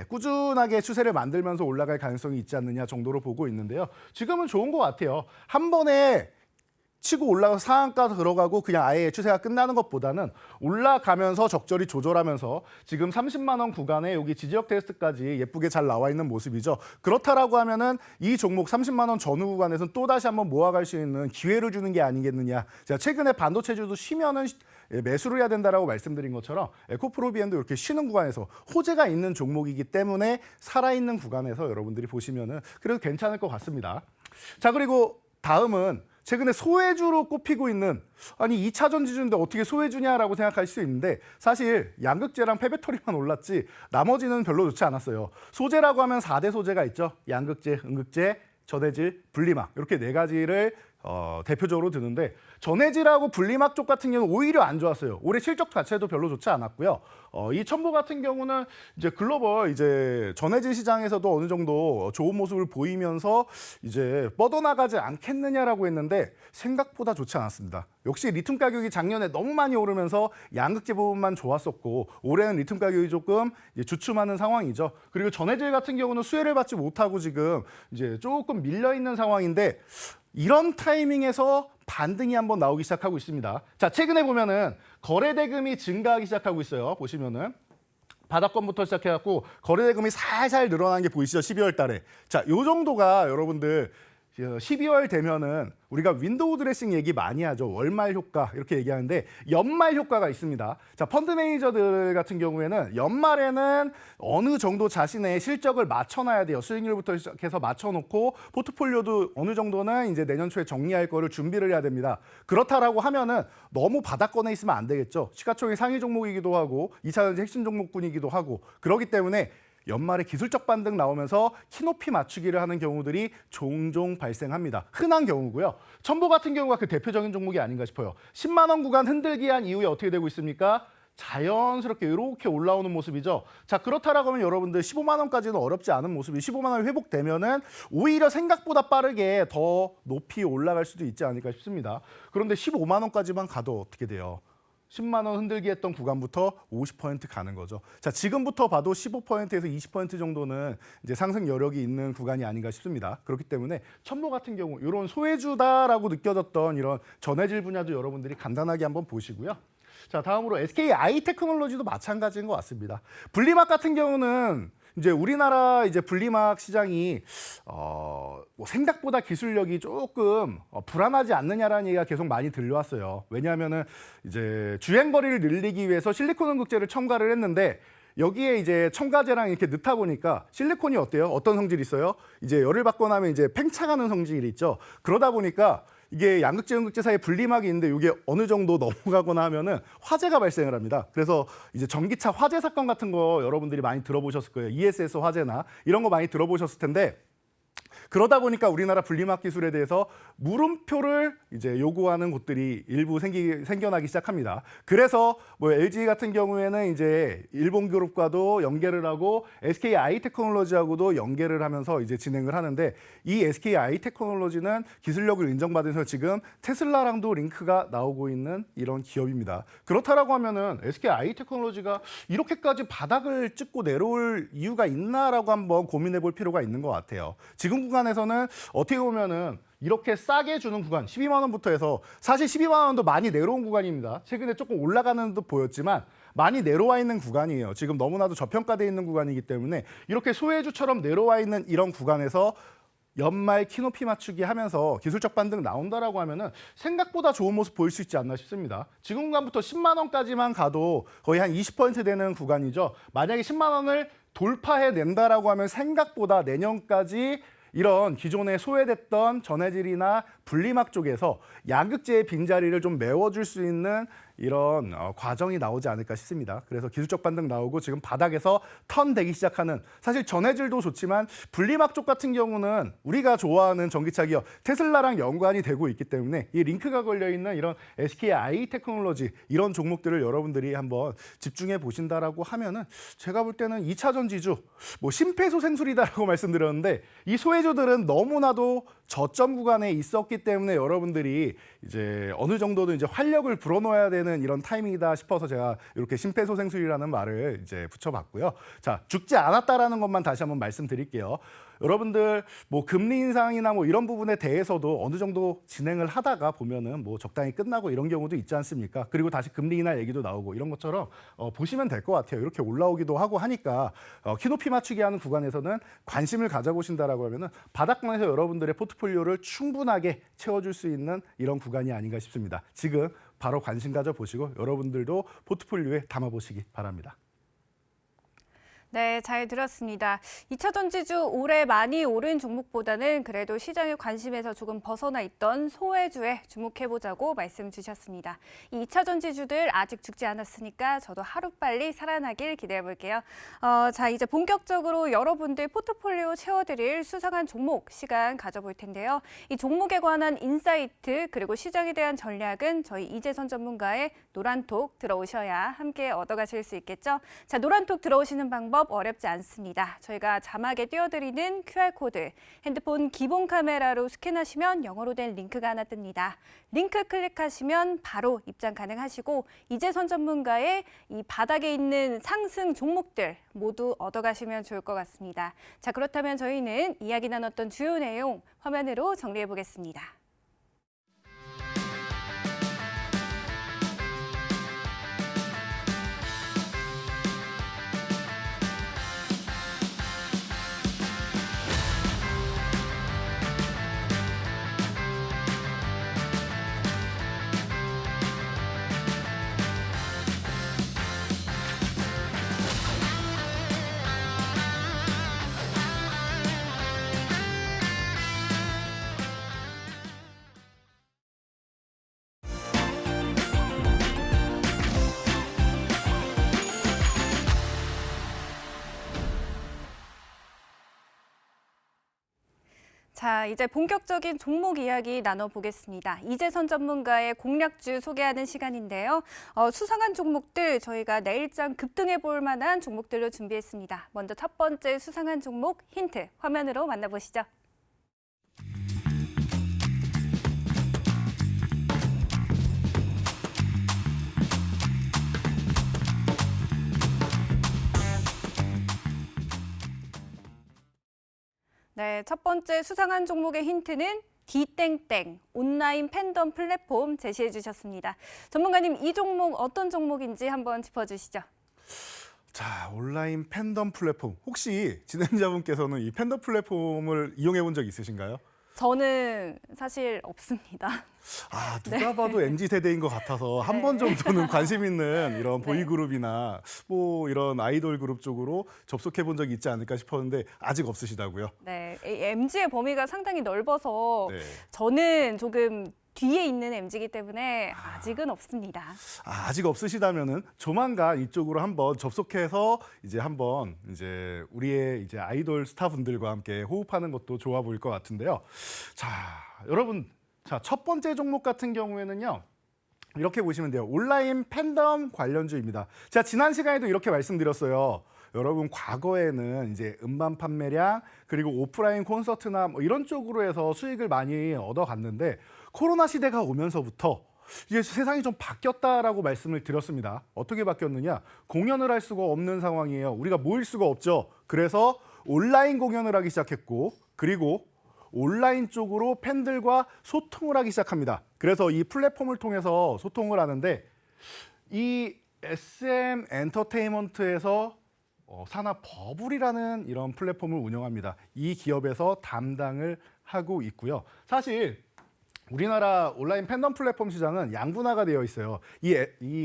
꾸준하게 추세를 만들면서 올라갈 가능성이 있지 않느냐 정도로 보고 있는데요. 지금은 좋은 것 같아요. 한 번에 치고 올라가서 상한가 들어가고 그냥 아예 추세가 끝나는 것보다는 올라가면서 적절히 조절하면서 지금 30만 원 구간에 여기 지지역 테스트까지 예쁘게 잘 나와 있는 모습이죠. 그렇다라고 하면은 이 종목 30만 원 전후 구간에서는 또 다시 한번 모아갈 수 있는 기회를 주는 게 아니겠느냐. 제가 최근에 반도체주도 쉬면은 매수를 해야 된다라고 말씀드린 것처럼 에코프로 BM도 이렇게 쉬는 구간에서 호재가 있는 종목이기 때문에 살아있는 구간에서 여러분들이 보시면은 그래도 괜찮을 것 같습니다. 자, 그리고 다음은 최근에 소외주로 꼽히고 있는 아니 2차 전지주인데 어떻게 소외주냐라고 생각할 수 있는데 사실 양극재랑 폐배터리만 올랐지 나머지는 별로 좋지 않았어요. 소재라고 하면 4대 소재가 있죠. 양극재, 음극재, 전해질, 분리막 이렇게 네 가지를 대표적으로 드는데 전해질하고 분리막 쪽 같은 경우는 오히려 안 좋았어요. 올해 실적 자체도 별로 좋지 않았고요. 이 첨보 같은 경우는 이제 글로벌 이제 전해질 시장에서도 어느 정도 좋은 모습을 보이면서 이제 뻗어나가지 않겠느냐라고 했는데 생각보다 좋지 않았습니다. 역시 리튬 가격이 작년에 너무 많이 오르면서 양극재 부분만 좋았었고 올해는 리튬 가격이 조금 주춤하는 상황이죠. 그리고 전해질 같은 경우는 수혜를 받지 못하고 지금 이제 조금 밀려 있는 상황인데 이런 타이밍에서 반등이 한번 나오기 시작하고 있습니다. 자, 최근에 보면은 거래 대금이 증가하기 시작하고 있어요. 보시면은 바닥권부터 시작해갖고 거래 대금이 살살 늘어나는 게 보이시죠? 12월 달에. 자, 요 정도가 여러분들 12월 되면은 우리가 윈도우 드레싱 얘기 많이 하죠. 월말 효과 이렇게 얘기하는데 연말 효과가 있습니다. 자, 펀드 매니저들 같은 경우에는 연말에는 어느 정도 자신의 실적을 맞춰놔야 돼요. 수익률부터 시작해서 맞춰놓고 포트폴리오도 어느 정도는 이제 내년 초에 정리할 거를 준비를 해야 됩니다. 그렇다라고 하면은 너무 바닥권에 있으면 안 되겠죠. 시가총액 상위 종목이기도 하고 2차 전지 핵심 종목군이기도 하고 그렇기 때문에 연말에 기술적 반등 나오면서 키높이 맞추기를 하는 경우들이 종종 발생합니다. 흔한 경우고요. 첨보 같은 경우가 그 대표적인 종목이 아닌가 싶어요. 10만 원 구간 흔들기 한 이후에 어떻게 되고 있습니까? 자연스럽게 이렇게 올라오는 모습이죠. 자, 그렇다라고 하면 여러분들 15만 원까지는 어렵지 않은 모습이 15만 원 회복되면은 오히려 생각보다 빠르게 더 높이 올라갈 수도 있지 않을까 싶습니다. 그런데 15만 원까지만 가도 어떻게 돼요? 10만 원 흔들기 했던 구간부터 50% 가는 거죠. 자, 지금부터 봐도 15%에서 20% 정도는 이제 상승 여력이 있는 구간이 아닌가 싶습니다. 그렇기 때문에 첨보 같은 경우 이런 소외주다라고 느껴졌던 이런 전해질 분야도 여러분들이 간단하게 한번 보시고요. 자, 다음으로 SK 아이테크놀로지도 마찬가지인 것 같습니다. 분리막 같은 경우는 이제 우리나라 이제 분리막 시장이 뭐 생각보다 기술력이 조금 불안하지 않느냐라는 얘기가 계속 많이 들려왔어요. 왜냐하면은 이제 주행 거리를 늘리기 위해서 실리콘 음극재를 첨가를 했는데 여기에 이제 첨가제랑 이렇게 넣다 보니까 실리콘이 어때요? 어떤 성질이 있어요? 이제 열을 받고 나면 이제 팽창하는 성질이 있죠. 그러다 보니까 이게 양극재, 음극재 사이에 분리막이 있는데 이게 어느 정도 넘어가거나 하면은 화재가 발생을 합니다. 그래서 이제 전기차 화재 사건 같은 거 여러분들이 많이 들어보셨을 거예요. ESS 화재나 이런 거 많이 들어보셨을 텐데 그러다 보니까 우리나라 분리막 기술에 대해서 물음표를 이제 요구하는 곳들이 일부 생겨나기 시작합니다. 그래서 뭐 LG 같은 경우에는 이제 일본 그룹과도 연계를 하고 SK 아이테크놀로지하고도 연계를 하면서 이제 진행을 하는데 이 SK 아이테크놀로지는 기술력을 인정받으면서 지금 테슬라랑도 링크가 나오고 있는 이런 기업입니다. 그렇다라고 하면은 SK 아이테크놀로지가 이렇게까지 바닥을 찍고 내려올 이유가 있나라고 한번 고민해 볼 필요가 있는 것 같아요. 지금 구간에서는 어떻게 보면은 이렇게 싸게 주는 구간 12만 원부터 해서 사실 12만 원도 많이 내려온 구간입니다. 최근에 조금 올라가는 듯 보였지만 많이 내려와 있는 구간이에요. 지금 너무나도 저평가되어 있는 구간이기 때문에 이렇게 소외주처럼 내려와 있는 이런 구간에서 연말 키높이 맞추기 하면서 기술적 반등 나온다라고 하면은 생각보다 좋은 모습 보일 수 있지 않나 싶습니다. 지금 구간부터 10만 원까지만 가도 거의 한 20% 되는 구간이죠. 만약에 10만 원을 돌파해낸다라고 하면 생각보다 내년까지 이런 기존에 소외됐던 전해질이나 분리막 쪽에서 양극재의 빈자리를 좀 메워줄 수 있는 이런 과정이 나오지 않을까 싶습니다. 그래서 기술적 반등 나오고 지금 바닥에서 턴되기 시작하는 사실 전해질도 좋지만 분리막 쪽 같은 경우는 우리가 좋아하는 전기차 기업 테슬라랑 연관이 되고 있기 때문에 이 링크가 걸려있는 이런 SK 아이테크놀로지 이런 종목들을 여러분들이 한번 집중해 보신다라고 하면은 제가 볼 때는 2차전 지주 뭐 심폐소생술이다라고 말씀드렸는데 이 소외주들은 너무나도 저점 구간에 있었기 때문에 여러분들이 이제 어느 정도는 이제 활력을 불어넣어야 되는 이런 타이밍이다 싶어서 제가 이렇게 심폐소생술이라는 말을 이제 붙여봤고요. 자, 죽지 않았다라는 것만 다시 한번 말씀드릴게요. 여러분들 뭐 금리 인상이나 뭐 이런 부분에 대해서도 어느 정도 진행을 하다가 보면은 뭐 적당히 끝나고 이런 경우도 있지 않습니까? 그리고 다시 금리 인하 얘기도 나오고 이런 것처럼 보시면 될 것 같아요. 이렇게 올라오기도 하고 하니까 키높이 맞추기 하는 구간에서는 관심을 가져보신다라고 하면은 바닥권에서 여러분들의 포트폴리오를 충분하게 채워줄 수 있는 이런 구간이 아닌가 싶습니다. 지금 바로 관심 가져보시고 여러분들도 포트폴리오에 담아보시기 바랍니다. 네, 잘 들었습니다. 2차전 지주 올해 많이 오른 종목보다는 그래도 시장의 관심에서 조금 벗어나 있던 소외주에 주목해보자고 말씀 주셨습니다. 이 2차전 지주들 아직 죽지 않았으니까 저도 하루빨리 살아나길 기대해볼게요. 자, 이제 본격적으로 여러분들 포트폴리오 채워드릴 수상한 종목 시간 가져볼 텐데요. 이 종목에 관한 인사이트 그리고 시장에 대한 전략은 저희 이재선 전문가의 노란톡 들어오셔야 함께 얻어가실 수 있겠죠. 자, 노란톡 들어오시는 방법 어렵지 않습니다. 저희가 자막에 띄워드리는 QR코드, 핸드폰 기본 카메라로 스캔하시면 영어로 된 링크가 하나 뜹니다. 링크 클릭하시면 바로 입장 가능하시고 이재선 전문가의 이 바닥에 있는 상승 종목들 모두 얻어가시면 좋을 것 같습니다. 자, 그렇다면 저희는 이야기 나눴던 주요 내용 화면으로 정리해 보겠습니다. 자, 이제 본격적인 종목 이야기 나눠보겠습니다. 이재선 전문가의 공략주 소개하는 시간인데요. 수상한 종목들 저희가 내일장 급등해 볼 만한 종목들로 준비했습니다. 먼저 첫 번째 수상한 종목 힌트 화면으로 만나보시죠. 네, 첫 번째 수상한 종목의 힌트는 D땡땡 온라인 팬덤 플랫폼 제시해 주셨습니다. 전문가님, 이 종목 어떤 종목인지 한번 짚어주시죠. 자, 온라인 팬덤 플랫폼. 혹시 진행자분께서는 이 팬덤 플랫폼을 이용해 본 적 있으신가요? 저는 사실 없습니다. 아, 누가 봐도 MZ 세대인 것 같아서 한 번 정도는 관심 있는 이런 네. 보이그룹이나 뭐 이런 아이돌 그룹 쪽으로 접속해 본 적이 있지 않을까 싶었는데 아직 없으시다고요? 네, MZ의 범위가 상당히 넓어서 네. 저는 조금 뒤에 있는 MZ이기 때문에 아직은 없습니다. 아, 아직 없으시다면은 조만간 이쪽으로 한번 접속해서 이제 한번 이제 우리의 이제 아이돌 스타분들과 함께 호흡하는 것도 좋아 보일 것 같은데요. 자, 여러분, 자, 첫 번째 종목 같은 경우에는요. 이렇게 보시면 돼요. 온라인 팬덤 관련주입니다. 제가 지난 시간에도 이렇게 말씀드렸어요. 여러분 과거에는 이제 음반 판매량 그리고 오프라인 콘서트나 뭐 이런 쪽으로 해서 수익을 많이 얻어갔는데 코로나 시대가 오면서부터 이제 세상이 좀 바뀌었다라고 말씀을 드렸습니다. 어떻게 바뀌었느냐? 공연을 할 수가 없는 상황이에요. 우리가 모일 수가 없죠. 그래서 온라인 공연을 하기 시작했고 그리고 온라인 쪽으로 팬들과 소통을 하기 시작합니다. 그래서 이 플랫폼을 통해서 소통을 하는데 이 SM 엔터테인먼트에서 산하 버블이라는 이런 플랫폼을 운영합니다. 이 기업에서 담당을 하고 있고요. 사실 우리나라 온라인 팬덤 플랫폼 시장은 양분화가 되어 있어요. 이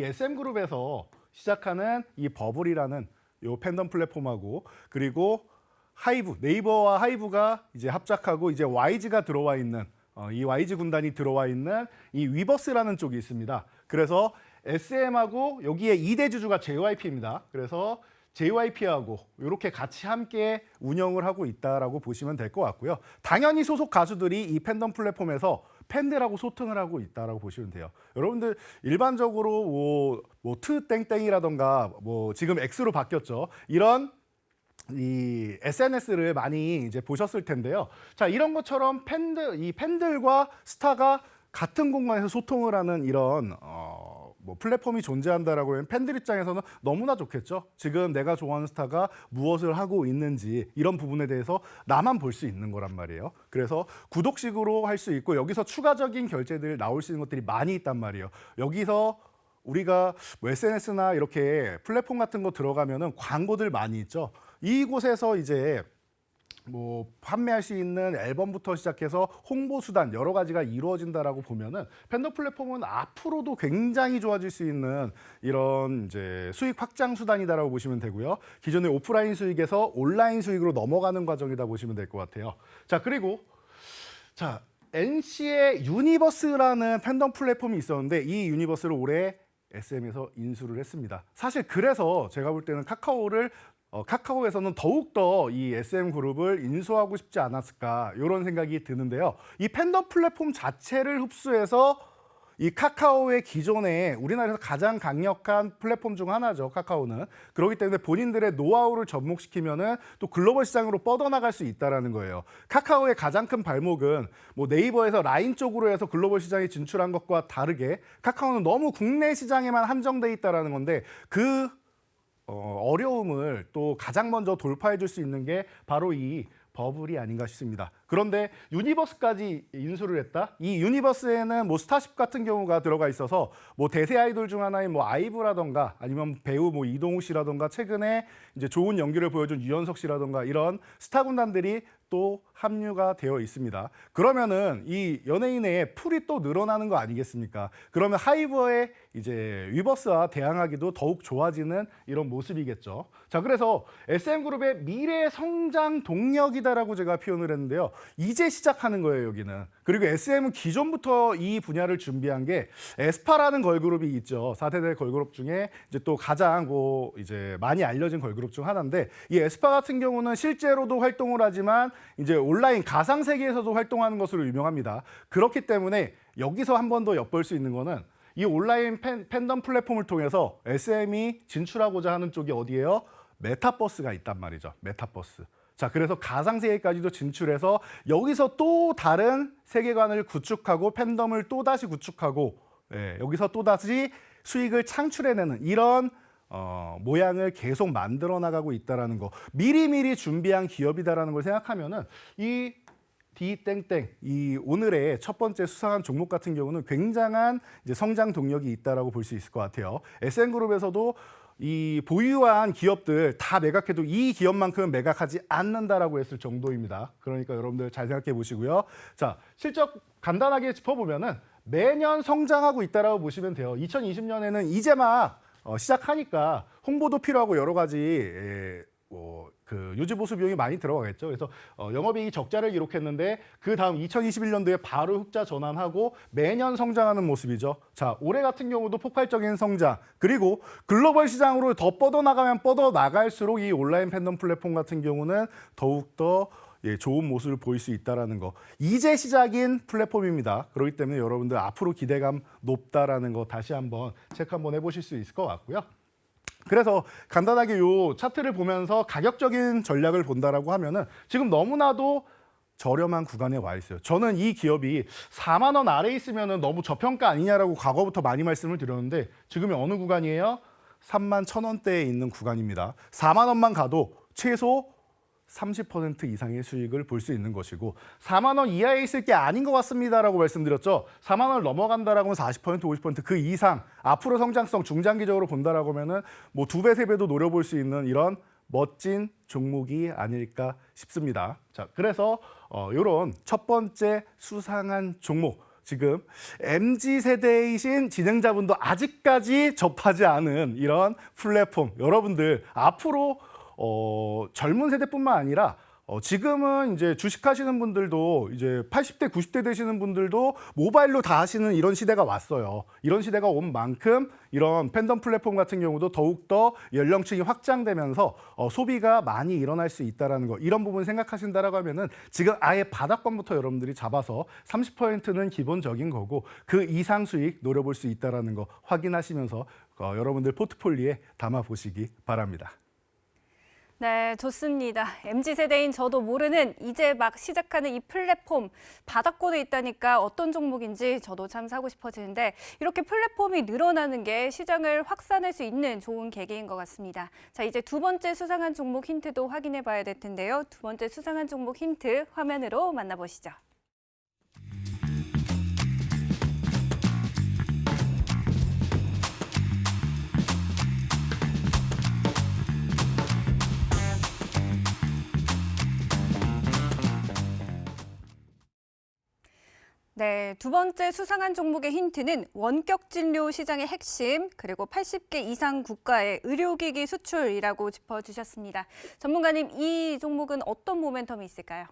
SM그룹에서 시작하는 이 버블이라는 이 팬덤 플랫폼하고 그리고 하이브, 네이버와 하이브가 이제 합작하고 이제 YG가 들어와 있는 이 YG 군단이 들어와 있는 이 위버스라는 쪽이 있습니다. 그래서 SM하고 여기에 2대 주주가 JYP입니다. 그래서 JYP하고 이렇게 같이 함께 운영을 하고 있다라고 보시면 될 것 같고요. 당연히 소속 가수들이 이 팬덤 플랫폼에서 팬들하고 소통을 하고 있다라고 보시면 돼요. 여러분들 일반적으로 뭐 트땡땡이라던가 뭐 지금 X로 바뀌었죠. 이런 이 SNS를 많이 이제 보셨을 텐데요. 자, 이런 것처럼 이 팬들과 스타가 같은 공간에서 소통을 하는 이런 뭐 플랫폼이 존재한다라고 하면 팬들 입장에서는 너무나 좋겠죠. 지금 내가 좋아하는 스타가 무엇을 하고 있는지 이런 부분에 대해서 나만 볼 수 있는 거란 말이에요. 그래서 구독식으로 할 수 있고 여기서 추가적인 결제들 나올 수 있는 것들이 많이 있단 말이에요. 여기서 우리가 뭐 SNS나 이렇게 플랫폼 같은 거 들어가면은 광고들 많이 있죠. 이곳에서 이제 뭐 판매할 수 있는 앨범부터 시작해서 홍보 수단 여러 가지가 이루어진다라고 보면은 팬덤 플랫폼은 앞으로도 굉장히 좋아질 수 있는 이런 이제 수익 확장 수단이다라고 보시면 되고요. 기존의 오프라인 수익에서 온라인 수익으로 넘어가는 과정이다 보시면 될 것 같아요. 자, 그리고 자, NC의 유니버스라는 팬덤 플랫폼이 있었는데 이 유니버스를 올해 SM에서 인수를 했습니다. 사실 그래서 제가 볼 때는 카카오에서는 더욱더 이 SM그룹을 인수하고 싶지 않았을까 이런 생각이 드는데요. 이 팬덤 플랫폼 자체를 흡수해서 이 카카오의 기존에 우리나라에서 가장 강력한 플랫폼 중 하나죠. 카카오는. 그렇기 때문에 본인들의 노하우를 접목시키면은 또 글로벌 시장으로 뻗어나갈 수 있다는 거예요. 카카오의 가장 큰 발목은 뭐 네이버에서 라인 쪽으로 해서 글로벌 시장에 진출한 것과 다르게 카카오는 너무 국내 시장에만 한정돼 있다는 건데 그 어려움을 또 가장 먼저 돌파해 줄 수 있는 게 바로 이 버블이 아닌가 싶습니다. 그런데 유니버스까지 인수를 했다? 이 유니버스에는 뭐 스타쉽 같은 경우가 들어가 있어서 뭐 대세 아이돌 중 하나인 뭐 아이브라던가 아니면 배우 뭐 이동욱 씨라던가 최근에 이제 좋은 연기를 보여준 유연석 씨라던가 이런 스타 군단들이 또 합류가 되어 있습니다. 그러면은 이 연예인의 풀이 또 늘어나는 거 아니겠습니까? 그러면 하이브의 이제 위버스와 대항하기도 더욱 좋아지는 이런 모습이겠죠. 자, 그래서 SM그룹의 미래 성장 동력이다라고 제가 표현을 했는데요. 이제 시작하는 거예요, 여기는. 그리고 SM은 기존부터 이 분야를 준비한 게 에스파라는 걸그룹이 있죠. 4세대 걸그룹 중에 이제 또 가장 뭐 이제 많이 알려진 걸그룹 중 하나인데 이 에스파 같은 경우는 실제로도 활동을 하지만 이제 온라인 가상 세계에서도 활동하는 것으로 유명합니다. 그렇기 때문에 여기서 한 번 더 엿볼 수 있는 거는 이 온라인 팬덤 플랫폼을 통해서 SM이 진출하고자 하는 쪽이 어디예요? 메타버스가 있단 말이죠. 메타버스. 자, 그래서 가상세계까지도 진출해서 여기서 또 다른 세계관을 구축하고 팬덤을 또다시 구축하고 여기서 또다시 수익을 창출해내는 이런 모양을 계속 만들어 나가고 있다는 거. 미리미리 준비한 기업이다라는 걸 생각하면은 이 D땡땡, 이 오늘의 첫 번째 수상한 종목 같은 경우는 굉장한 이제 성장 동력이 있다라고 볼 수 있을 것 같아요. SM그룹에서도 이 보유한 기업들 다 매각해도 이 기업만큼은 매각하지 않는다라고 했을 정도입니다. 그러니까 여러분들 잘 생각해 보시고요. 자, 실적 간단하게 짚어보면은 매년 성장하고 있다라고 보시면 돼요. 2020년에는 이제 막 시작하니까 홍보도 필요하고 여러 가지 그 유지 보수 비용이 많이 들어가겠죠. 그래서 영업이익이 적자를 기록했는데 그 다음 2021년도에 바로 흑자 전환하고 매년 성장하는 모습이죠. 자, 올해 같은 경우도 폭발적인 성장, 그리고 글로벌 시장으로 더 뻗어나가면 뻗어나갈수록 이 온라인 팬덤 플랫폼 같은 경우는 더욱더 좋은 모습을 보일 수 있다는 거. 이제 시작인 플랫폼입니다. 그렇기 때문에 여러분들 앞으로 기대감 높다라는 거 다시 한번 체크 한번 해보실 수 있을 것 같고요. 그래서 간단하게 요 차트를 보면서 가격적인 전략을 본다라고 하면은 지금 너무나도 저렴한 구간에 와 있어요. 저는 이 기업이 4만 원 아래에 있으면은 너무 저평가 아니냐라고 과거부터 많이 말씀을 드렸는데 지금이 어느 구간이에요? 3만 1,000원대에 있는 구간입니다. 4만 원만 가도 최소 30% 이상의 수익을 볼 수 있는 것이고 4만 원 이하에 있을 게 아닌 것 같습니다라고 말씀드렸죠. 4만 원을 넘어간다라고 하면 40%, 50%그 이상 앞으로 성장성 중장기적으로 본다라고 하면은 뭐 2배, 3배도 노려볼 수 있는 이런 멋진 종목이 아닐까 싶습니다. 자, 그래서 이런 첫 번째 수상한 종목. 지금 MZ세대이신 진행자분도 아직까지 접하지 않은 이런 플랫폼. 여러분들 앞으로 젊은 세대뿐만 아니라 지금은 이제 주식하시는 분들도 이제 80대, 90대 되시는 분들도 모바일로 다 하시는 이런 시대가 왔어요. 이런 시대가 온 만큼 이런 팬덤 플랫폼 같은 경우도 더욱더 연령층이 확장되면서 소비가 많이 일어날 수 있다는 거. 이런 부분 생각하신다라고 하면은 지금 아예 바닥권부터 여러분들이 잡아서 30%는 기본적인 거고 그 이상 수익 노려볼 수 있다는 거 확인하시면서 여러분들 포트폴리오에 담아 보시기 바랍니다. 네, 좋습니다. MZ세대인 저도 모르는 이제 막 시작하는 이 플랫폼 바닥권에 있다니까 어떤 종목인지 저도 참 사고 싶어지는데 이렇게 플랫폼이 늘어나는 게 시장을 확산할 수 있는 좋은 계기인 것 같습니다. 자, 이제 두 번째 수상한 종목 힌트도 확인해 봐야 될 텐데요. 두 번째 수상한 종목 힌트 화면으로 만나보시죠. 네, 두 번째 수상한 종목의 힌트는 원격 진료 시장의 핵심, 그리고 80개 이상 국가의 의료기기 수출이라고 짚어주셨습니다. 전문가님, 이 종목은 어떤 모멘텀이 있을까요?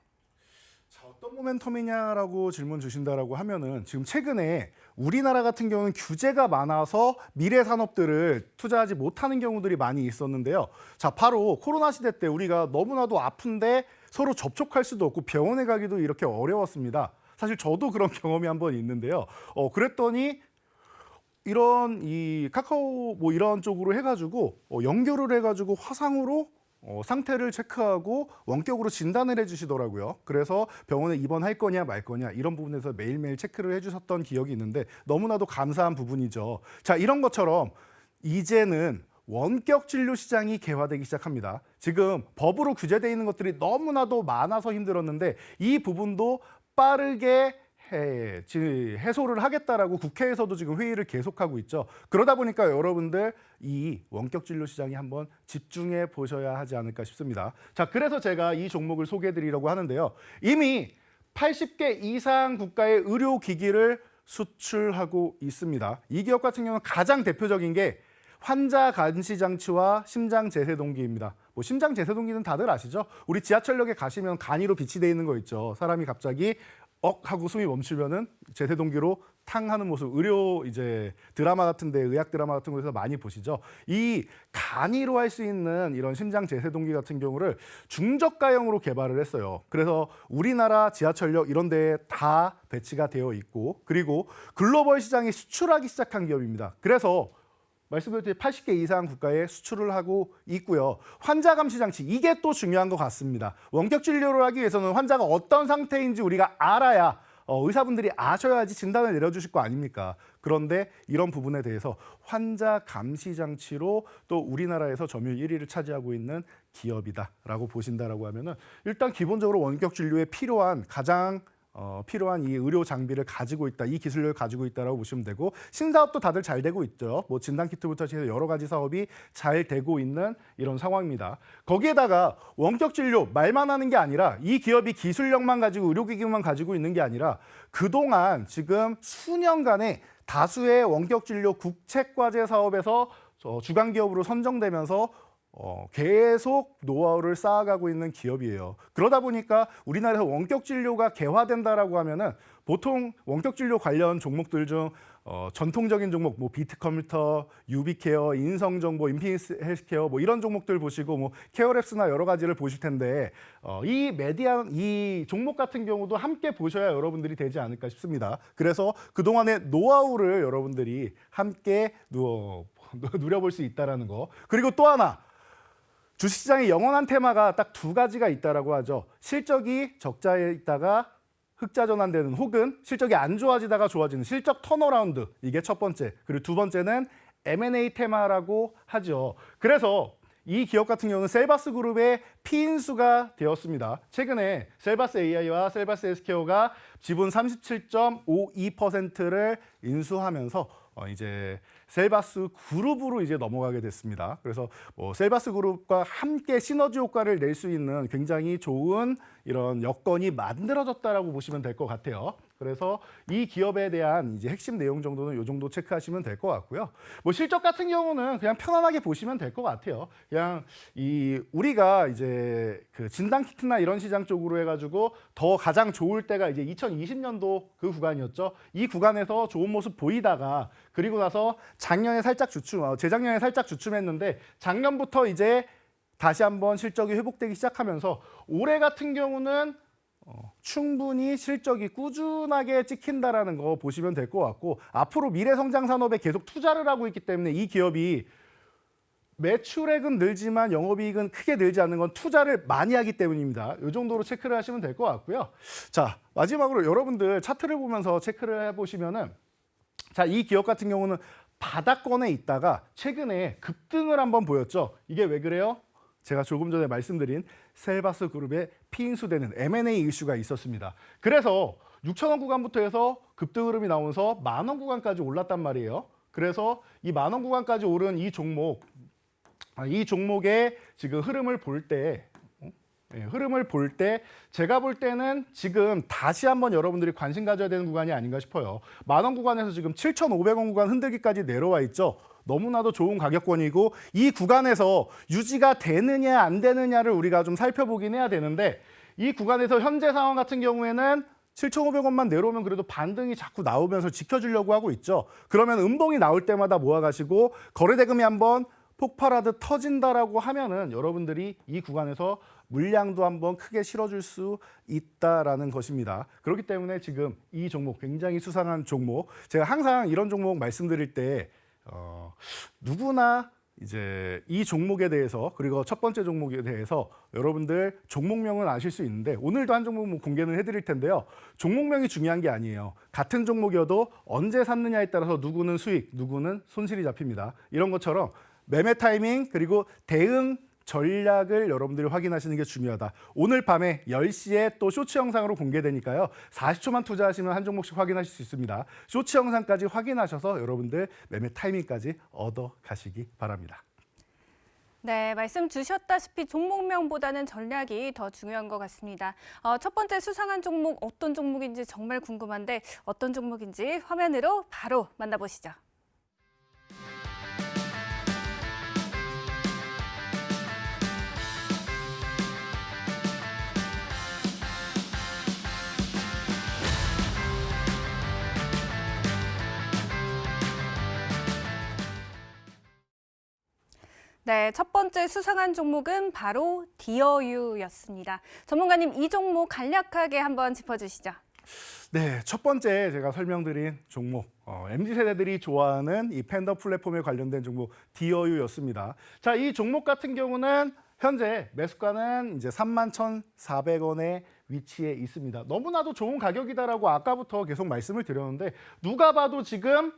자, 어떤 모멘텀이냐라고 질문 주신다라고 하면은 지금 최근에 우리나라 같은 경우는 규제가 많아서 미래 산업들을 투자하지 못하는 경우들이 많이 있었는데요. 자, 바로 코로나 시대 때 우리가 너무나도 아픈데 서로 접촉할 수도 없고 병원에 가기도 이렇게 어려웠습니다. 사실 저도 그런 경험이 한번 있는데요. 그랬더니 이런 이 카카오 뭐 이런 쪽으로 해가지고 연결을 해가지고 화상으로 상태를 체크하고 원격으로 진단을 해주시더라고요. 그래서 병원에 입원할 거냐 말 거냐 이런 부분에서 매일매일 체크를 해주셨던 기억이 있는데 너무나도 감사한 부분이죠. 자, 이런 것처럼 이제는 원격 진료 시장이 개화되기 시작합니다. 지금 법으로 규제되어 있는 것들이 너무나도 많아서 힘들었는데 이 부분도 빠르게 해소를 하겠다라고 국회에서도 지금 회의를 계속하고 있죠. 그러다 보니까 여러분들 이 원격 진료 시장에 한번 집중해 보셔야 하지 않을까 싶습니다. 자, 그래서 제가 이 종목을 소개해 드리려고 하는데요. 이미 80개 이상 국가의 의료기기를 수출하고 있습니다. 이 기업 같은 경우는 가장 대표적인 게 환자 감시 장치와 심장 제세동기입니다. 뭐 심장 제세동기는 다들 아시죠? 우리 지하철역에 가시면 간이로 빛이 돼 있는 거 있죠. 사람이 갑자기 하고 숨이 멈추면은 제세동기로 탕 하는 모습, 의료 이제 드라마 같은데 의학 드라마 같은 곳에서 많이 보시죠. 이 간이로 할 수 있는 이런 심장 제세동기 같은 경우를 중저가형으로 개발을 했어요. 그래서 우리나라 지하철역 이런 데에 다 배치가 되어 있고, 그리고 글로벌 시장에 수출하기 시작한 기업입니다. 그래서 말씀드렸듯이 80개 이상 국가에 수출을 하고 있고요. 환자 감시 장치, 이게 또 중요한 것 같습니다. 원격 진료를 하기 위해서는 환자가 어떤 상태인지 우리가 알아야 의사분들이 아셔야지 진단을 내려주실 거 아닙니까? 그런데 이런 부분에 대해서 환자 감시 장치로 또 우리나라에서 점유율 1위를 차지하고 있는 기업이다라고 보신다라고 하면은 일단 기본적으로 원격 진료에 필요한 가장 필요한 이 의료 장비를 가지고 있다, 이 기술력을 가지고 있다라고 보시면 되고 신사업도 다들 잘 되고 있죠. 뭐 진단키트부터 해서 여러 가지 사업이 잘 되고 있는 이런 상황입니다. 거기에다가 원격 진료 말만 하는 게 아니라 이 기업이 기술력만 가지고 의료기기만 가지고 있는 게 아니라 그동안 지금 수년간의 다수의 원격 진료 국책과제 사업에서 주간 기업으로 선정되면서 계속 노하우를 쌓아가고 있는 기업이에요. 그러다 보니까 우리나라에서 원격 진료가 개화된다라고 하면은 보통 원격 진료 관련 종목들 중 전통적인 종목, 뭐 비트 컴퓨터, 유비케어, 인성정보, 인피니스 헬스케어 뭐 이런 종목들 보시고 뭐 케어랩스나 여러 가지를 보실 텐데 이 종목 같은 경우도 함께 보셔야 여러분들이 되지 않을까 싶습니다. 그래서 그동안의 노하우를 여러분들이 함께 누려볼 수 있다라는 거. 그리고 또 하나. 주식시장의 영원한 테마가 딱 두 가지가 있다라고 하죠. 실적이 적자에 있다가 흑자 전환되는 혹은 실적이 안 좋아지다가 좋아지는 실적 턴어라운드. 이게 첫 번째. 그리고 두 번째는 M&A 테마라고 하죠. 그래서 이 기업 같은 경우는 셀바스 그룹의 피인수가 되었습니다. 최근에 셀바스 AI와 셀바스 헬스케어가 지분 37.52%를 인수하면서 이제 셀바스 그룹으로 이제 넘어가게 됐습니다. 그래서 뭐 셀바스 그룹과 함께 시너지 효과를 낼 수 있는 굉장히 좋은 이런 여건이 만들어졌다라고 보시면 될 것 같아요. 그래서 이 기업에 대한 이제 핵심 내용 정도는 이 정도 체크하시면 될 것 같고요. 뭐 실적 같은 경우는 그냥 편안하게 보시면 될 것 같아요. 그냥 우리가 이제 그 진단 키트나 이런 시장 쪽으로 해가지고 더 가장 좋을 때가 이제 2020년도 그 구간이었죠. 이 구간에서 좋은 모습 보이다가 그리고 나서 재작년에 살짝 주춤했는데 작년부터 이제 다시 한번 실적이 회복되기 시작하면서 올해 같은 경우는 충분히 실적이 꾸준하게 찍힌다라는 거 보시면 될 것 같고 앞으로 미래성장 산업에 계속 투자를 하고 있기 때문에 이 기업이 매출액은 늘지만 영업이익은 크게 늘지 않는 건 투자를 많이 하기 때문입니다. 이 정도로 체크를 하시면 될 것 같고요. 자, 마지막으로 여러분들 차트를 보면서 체크를 해보시면은 자, 이 기업 같은 경우는 바닥권에 있다가 최근에 급등을 한번 보였죠. 이게 왜 그래요? 제가 조금 전에 말씀드린 셀바스 그룹의 피인수되는 M&A 이슈가 있었습니다. 그래서 6,000원 구간부터 해서 급등 흐름이 나오면서 10,000원 구간까지 올랐단 말이에요. 그래서 이 10,000원 구간까지 오른 이 종목의 지금 흐름을 볼 때 제가 볼 때는 지금 다시 한번 여러분들이 관심 가져야 되는 구간이 아닌가 싶어요. 10,000원 구간에서 지금 7,500원 구간 흔들기까지 내려와 있죠. 너무나도 좋은 가격권이고 이 구간에서 유지가 되느냐 안 되느냐를 우리가 좀 살펴보긴 해야 되는데 이 구간에서 현재 상황 같은 경우에는 7,500원만 내려오면 그래도 반등이 자꾸 나오면서 지켜주려고 하고 있죠. 그러면 음봉이 나올 때마다 모아가시고 거래대금이 한번 폭발하듯 터진다라고 하면은 여러분들이 이 구간에서 물량도 한번 크게 실어줄 수 있다라는 것입니다. 그렇기 때문에 지금 이 종목 굉장히 수상한 종목. 제가 항상 이런 종목 말씀드릴 때 누구나 이제 이 종목에 대해서 그리고 첫 번째 종목에 대해서 여러분들 종목명은 아실 수 있는데 오늘도 한 종목 공개는 해드릴 텐데요. 종목명이 중요한 게 아니에요. 같은 종목이어도 언제 샀느냐에 따라서 누구는 수익, 누구는 손실이 잡힙니다. 이런 것처럼 매매 타이밍 그리고 대응 전략을 여러분들이 확인하시는 게 중요하다. 오늘 밤에 10시에 또 쇼츠 영상으로 공개되니까요. 40초만 투자하시면 한 종목씩 확인하실 수 있습니다. 쇼츠 영상까지 확인하셔서 여러분들 매매 타이밍까지 얻어 가시기 바랍니다. 네, 말씀 주셨다시피 종목명보다는 전략이 더 중요한 것 같습니다. 첫 번째 수상한 종목 어떤 종목인지 정말 궁금한데 어떤 종목인지 화면으로 바로 만나보시죠. 네, 첫 번째 수상한 종목은 바로 디어유였습니다. 전문가님, 이 종목 간략하게 한번 짚어주시죠. 네, 첫 번째 제가 설명드린 종목, MZ세대들이 좋아하는 이 팬더 플랫폼에 관련된 종목 디어유였습니다. 자, 이 종목 같은 경우는 현재 매수가는 이제 31,400원에 위치해 있습니다. 너무나도 좋은 가격이다라고 아까부터 계속 말씀을 드렸는데 누가 봐도 지금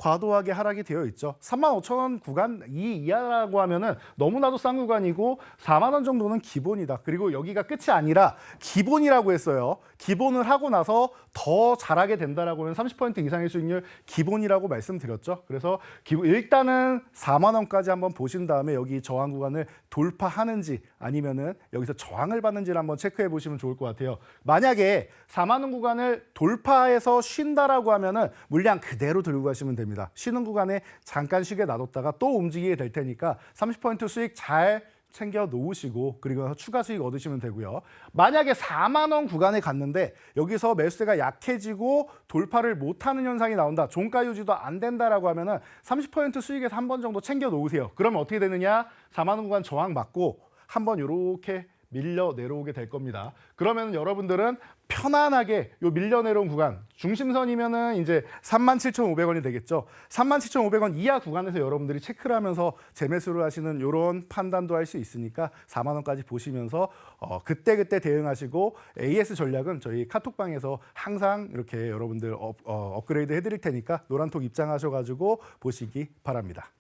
과도하게 하락이 되어 있죠. 35,000원 구간 이 이하라고 하면은 너무나도 싼 구간이고 4만 원 정도는 기본이다. 그리고 여기가 끝이 아니라 기본이라고 했어요. 기본을 하고 나서 더 잘하게 된다라고 하면 30% 이상의 수익률 기본이라고 말씀드렸죠. 그래서 일단은 4만 원까지 한번 보신 다음에 여기 저항 구간을 돌파하는지 아니면은 여기서 저항을 받는지를 한번 체크해 보시면 좋을 것 같아요. 만약에 4만 원 구간을 돌파해서 쉰다라고 하면은 물량 그대로 들고 가시면 됩니다. 쉬는 구간에 잠깐 쉬게 놔뒀다가 또 움직이게 될 테니까 30% 수익 잘 챙겨 놓으시고 그리고 추가 수익 얻으시면 되고요. 만약에 4만 원 구간에 갔는데 여기서 매수세가 약해지고 돌파를 못하는 현상이 나온다. 종가 유지도 안 된다라고 하면은 30% 수익에서 한 번 정도 챙겨 놓으세요. 그러면 어떻게 되느냐? 4만 원 구간 저항 맞고 한번 이렇게 밀려 내려오게 될 겁니다. 그러면 여러분들은 편안하게 요 밀려 내려온 구간 중심선이면은 이제 37,500원이 되겠죠. 37,500원 이하 구간에서 여러분들이 체크를 하면서 재매수를 하시는 이런 판단도 할 수 있으니까 4만 원까지 보시면서 그때그때 대응하시고 AS 전략은 저희 카톡방에서 항상 이렇게 여러분들 업그레이드 해드릴 테니까 노란톡 입장하셔가지고 보시기 바랍니다.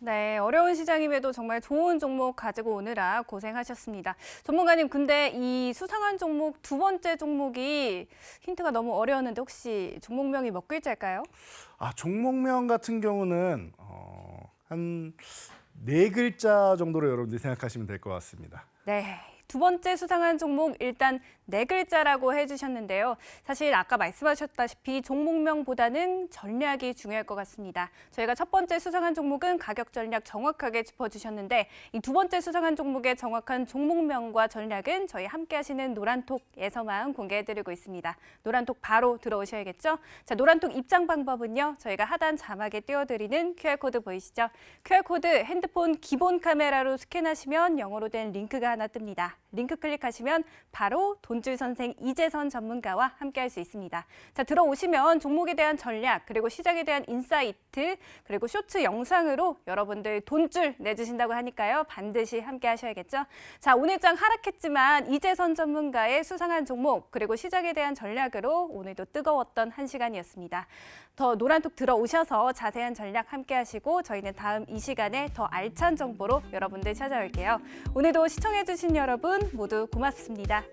네, 어려운 시장임에도 정말 좋은 종목 가지고 오느라 고생하셨습니다. 전문가님, 근데 이 수상한 종목 두 번째 종목이 힌트가 너무 어려웠는데 혹시 종목명이 몇 글자일까요? 종목명 같은 경우는 한 4글자 정도로 여러분들이 생각하시면 될 것 같습니다. 네. 두 번째 수상한 종목 일단 4글자라고 해주셨는데요. 사실 아까 말씀하셨다시피 종목명보다는 전략이 중요할 것 같습니다. 저희가 첫 번째 수상한 종목은 가격 전략 정확하게 짚어주셨는데 이 두 번째 수상한 종목의 정확한 종목명과 전략은 저희 함께 하시는 노란톡에서만 공개해드리고 있습니다. 노란톡 바로 들어오셔야겠죠? 자, 노란톡 입장 방법은요. 저희가 하단 자막에 띄워드리는 QR코드 보이시죠? QR코드 핸드폰 기본 카메라로 스캔하시면 영어로 된 링크가 하나 뜹니다. 링크 클릭하시면 바로 돈줄 선생 이재선 전문가와 함께할 수 있습니다. 자, 들어오시면 종목에 대한 전략 그리고 시장에 대한 인사이트 그리고 쇼츠 영상으로 여러분들 돈줄 내주신다고 하니까요. 반드시 함께하셔야겠죠. 자, 오늘 장 하락했지만 이재선 전문가의 수상한 종목 그리고 시장에 대한 전략으로 오늘도 뜨거웠던 한 시간이었습니다. 더 노란톡 들어오셔서 자세한 전략 함께하시고 저희는 다음 이 시간에 더 알찬 정보로 여러분들 찾아올게요. 오늘도 시청해주신 여러분 모두 고맙습니다.